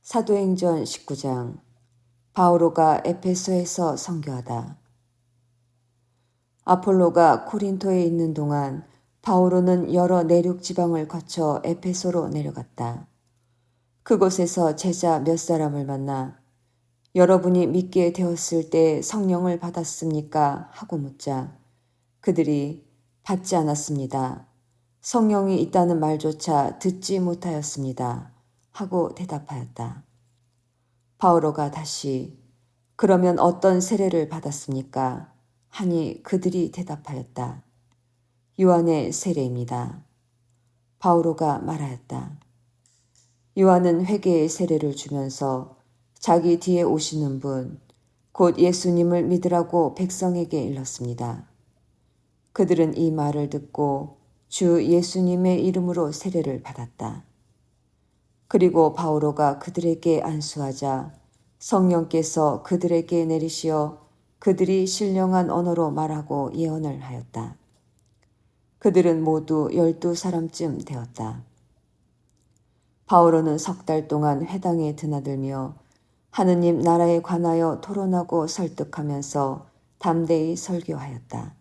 사도행전 19장. 바오로가 에페소에서 선교하다. 아폴로가 코린토에 있는 동안 바오로는 여러 내륙 지방을 거쳐 에페소로 내려갔다. 그곳에서 제자 몇 사람을 만나 여러분이 믿게 되었을 때 성령을 받았습니까? 하고 묻자 그들이 받지 않았습니다. 성령이 있다는 말조차 듣지 못하였습니다. 하고 대답하였다. 바오로가 다시 그러면 어떤 세례를 받았습니까? 하니 그들이 대답하였다. 요한의 세례입니다. 바오로가 말하였다. 요한은 회개의 세례를 주면서 자기 뒤에 오시는 분, 곧 예수님을 믿으라고 백성에게 일렀습니다. 그들은 이 말을 듣고 주 예수님의 이름으로 세례를 받았다. 그리고 바오로가 그들에게 안수하자 성령께서 그들에게 내리시어 그들이 신령한 언어로 말하고 예언을 하였다. 그들은 모두 12사람쯤 되었다. 바오로는 3달 동안 회당에 드나들며 하느님 나라에 관하여 토론하고 설득하면서 담대히 설교하였다.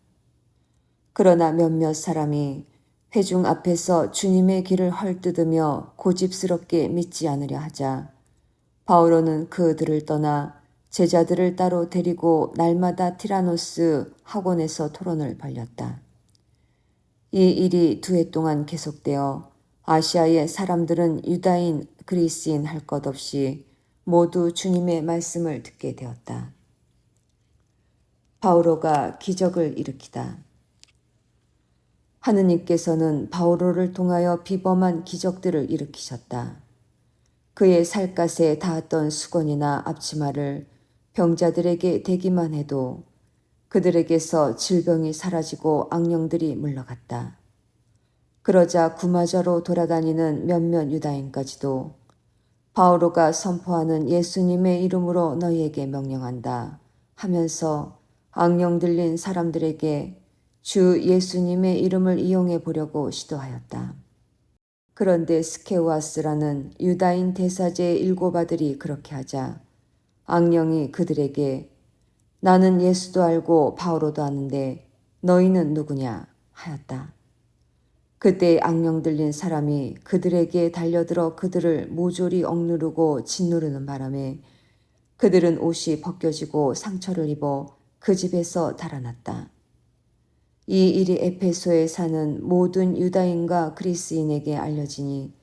그러나 몇몇 사람이 회중 앞에서 주님의 길을 헐뜯으며 고집스럽게 믿지 않으려 하자 바오로는 그들을 떠나 제자들을 따로 데리고 날마다 티라노스 학원에서 토론을 벌였다. 이 일이 2해 동안 계속되어 아시아의 사람들은 유다인, 그리스인 할 것 없이 모두 주님의 말씀을 듣게 되었다. 바오로가 기적을 일으키다. 하느님께서는 바오로를 통하여 비범한 기적들을 일으키셨다. 그의 살갗에 닿았던 수건이나 앞치마를 병자들에게 대기만 해도 그들에게서 질병이 사라지고 악령들이 물러갔다. 그러자 구마저로 돌아다니는 몇몇 유다인까지도 바오로가 선포하는 예수님의 이름으로 너희에게 명령한다 하면서 악령 들린 사람들에게 주 예수님의 이름을 이용해 보려고 시도하였다. 그런데 스케우아스라는 유다인 대사제의 7 아들이 그렇게 하자 악령이 그들에게 나는 예수도 알고 바오로도 아는데 너희는 누구냐 하였다. 그때 악령 들린 사람이 그들에게 달려들어 그들을 모조리 억누르고 짓누르는 바람에 그들은 옷이 벗겨지고 상처를 입어 그 집에서 달아났다. 이 일이 에페소에 사는 모든 유다인과 그리스인에게 알려지니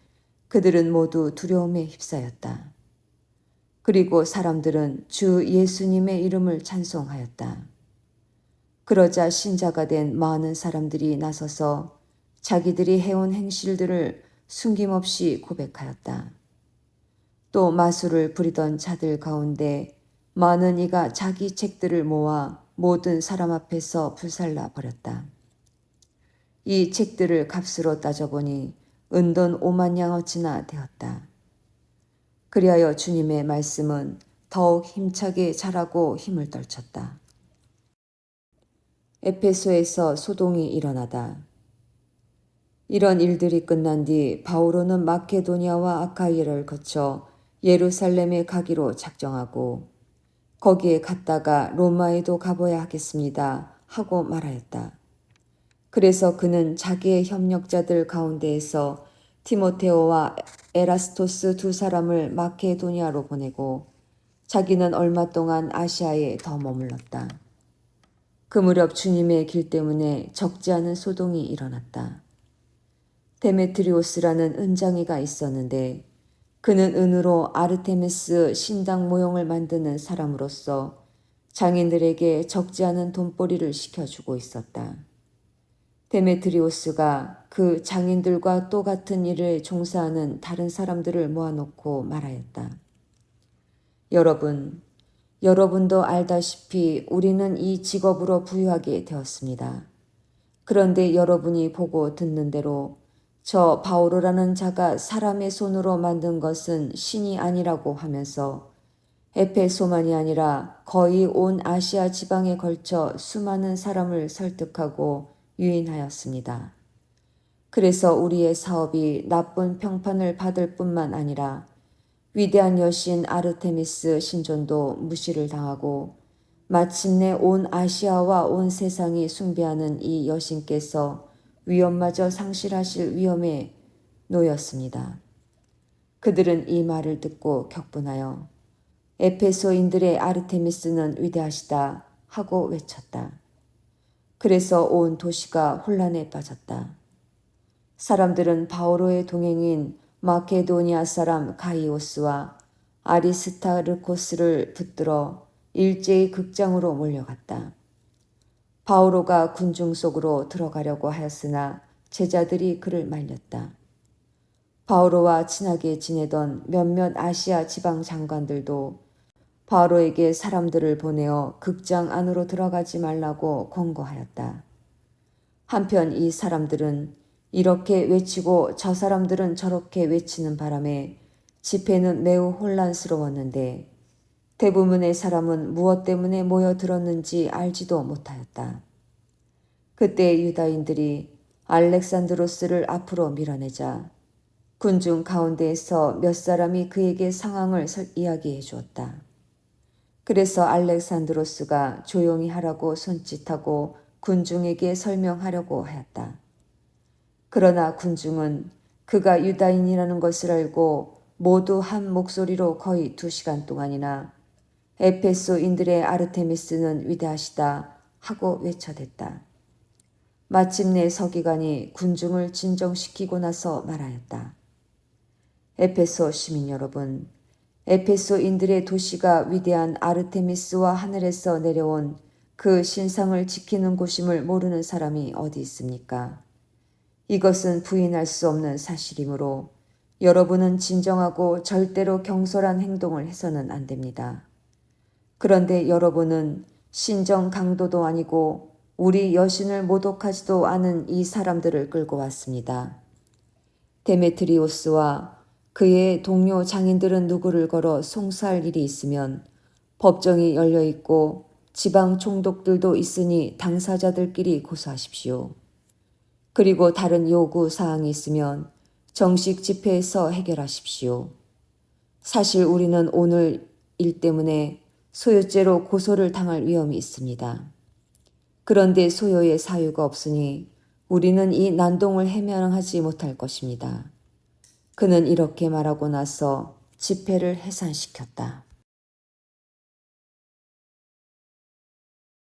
그들은 모두 두려움에 휩싸였다. 그리고 사람들은 주 예수님의 이름을 찬송하였다. 그러자 신자가 된 많은 사람들이 나서서 자기들이 해온 행실들을 숨김없이 고백하였다. 또 마술을 부리던 자들 가운데 많은 이가 자기 책들을 모아 모든 사람 앞에서 불살라 버렸다. 이 책들을 값으로 따져보니 은돈 50,000,000어치나 되었다. 그리하여 주님의 말씀은 더욱 힘차게 자라고 힘을 떨쳤다. 에페소에서 소동이 일어나다. 이런 일들이 끝난 뒤 바오로는 마케도니아와 아카이아를 거쳐 예루살렘에 가기로 작정하고 거기에 갔다가 로마에도 가봐야 하겠습니다 하고 말하였다. 그래서 그는 자기의 협력자들 가운데에서 티모테오와 에라스토스 2사람을 마케도니아로 보내고 자기는 얼마 동안 아시아에 더 머물렀다. 그 무렵 주님의 길 때문에 적지 않은 소동이 일어났다. 데메트리오스라는 은장이가 있었는데 그는 은으로 아르테미스 신당 모형을 만드는 사람으로서 장인들에게 적지 않은 돈벌이를 시켜주고 있었다. 데메트리오스가 그 장인들과 또 같은 일에 종사하는 다른 사람들을 모아놓고 말하였다. 여러분도 알다시피 우리는 이 직업으로 부유하게 되었습니다. 그런데 여러분이 보고 듣는 대로 저 바오로라는 자가 사람의 손으로 만든 것은 신이 아니라고 하면서 에페소만이 아니라 거의 온 아시아 지방에 걸쳐 수많은 사람을 설득하고 유인하였습니다. 그래서 우리의 사업이 나쁜 평판을 받을 뿐만 아니라 위대한 여신 아르테미스 신전도 무시를 당하고 마침내 온 아시아와 온 세상이 숭배하는 이 여신께서 위엄마저 상실하실 위험에 놓였습니다. 그들은 이 말을 듣고 격분하여 에페소인들의 아르테미스는 위대하시다 하고 외쳤다. 그래서 온 도시가 혼란에 빠졌다. 사람들은 바오로의 동행인 마케도니아 사람 가이오스와 아리스타르코스를 붙들어 일제히 극장으로 몰려갔다. 바오로가 군중 속으로 들어가려고 하였으나 제자들이 그를 말렸다. 바오로와 친하게 지내던 몇몇 아시아 지방 장관들도 바오로에게 사람들을 보내어 극장 안으로 들어가지 말라고 권고하였다. 한편 이 사람들은 이렇게 외치고 저 사람들은 저렇게 외치는 바람에 집회는 매우 혼란스러웠는데 대부분의 사람은 무엇 때문에 모여들었는지 알지도 못하였다. 그때 유다인들이 알렉산드로스를 앞으로 밀어내자 군중 가운데에서 몇 사람이 그에게 상황을 이야기해 주었다. 그래서 알렉산드로스가 조용히 하라고 손짓하고 군중에게 설명하려고 하였다. 그러나 군중은 그가 유다인이라는 것을 알고 모두 한 목소리로 거의 2시간 동안이나 에페소인들의 아르테미스는 위대하시다 하고 외쳐댔다. 마침내 서기관이 군중을 진정시키고 나서 말하였다. 에페소 시민 여러분, 에페소인들의 도시가 위대한 아르테미스와 하늘에서 내려온 그 신상을 지키는 곳임을 모르는 사람이 어디 있습니까? 이것은 부인할 수 없는 사실이므로 여러분은 진정하고 절대로 경솔한 행동을 해서는 안 됩니다. 그런데 여러분은 신정 강도도 아니고 우리 여신을 모독하지도 않은 이 사람들을 끌고 왔습니다. 데메트리오스와 그의 동료 장인들은 누구를 걸어 송사할 일이 있으면 법정이 열려 있고 지방 총독들도 있으니 당사자들끼리 고소하십시오. 그리고 다른 요구 사항이 있으면 정식 집회에서 해결하십시오. 사실 우리는 오늘 일 때문에 소요죄로 고소를 당할 위험이 있습니다. 그런데 소요의 사유가 없으니 우리는 이 난동을 해명하지 못할 것입니다. 그는 이렇게 말하고 나서 집회를 해산시켰다.